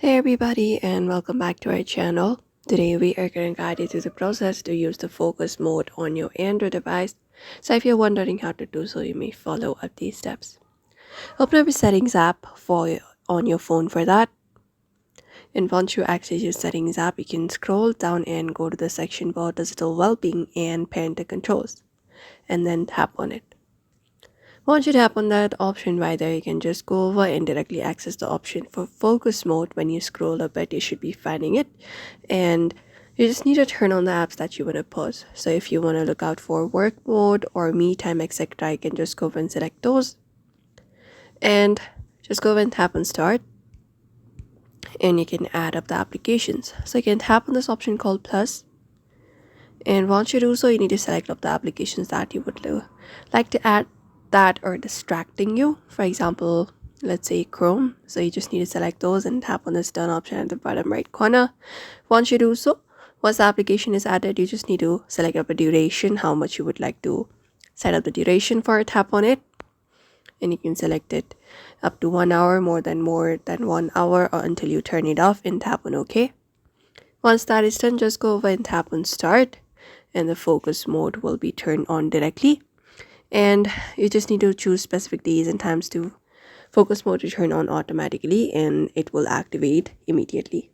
Hey everybody, and welcome back to our channel. Today we are going to guide you through the process to use the focus mode on your Android device. So if you're wondering how to do so, you may follow up these steps. Open up your settings app on your phone for that. And once you access your settings app, you can scroll down and go to the section for digital well-being and parental controls, and then tap on it. Once you tap on that option right there, you can just go over and directly access the option for focus mode. When you scroll a bit, you should be finding it. And you just need to turn on the apps that you want to pause. So if you want to look out for work mode or me time, etc., you can just go over and select those. And just go over and tap on start. And you can add up the applications. So you can tap on this option called plus. And once you do so, you need to select up the applications that you would like to add that are distracting you. For example, let's say Chrome. So you just need to select those and tap on this done option at the bottom right corner. Once you do so, once the application is added, you just need to select up a duration, how much you would like to set up the duration for. Tap on it and you can select it up to 1 hour, more than 1 hour, or until you turn it off, and tap on OK. Once that is done, just go over and tap on start and the focus mode will be turned on directly. And you just need to choose specific days and times to focus mode to turn on automatically, and it will activate immediately.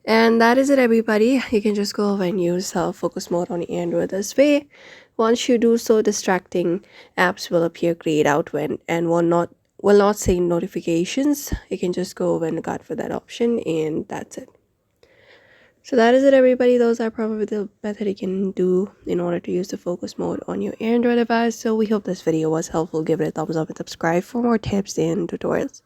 And that is it, everybody. You can just go over and use focus mode on Android this way. Once you do so, distracting apps will appear grayed out and will not say notifications. You can just go over and look out for that option, and that's it. So that is it, everybody. Those are probably the method you can do in order to use the focus mode on your Android device. So we hope this video was helpful. Give it a thumbs up and subscribe for more tips and tutorials.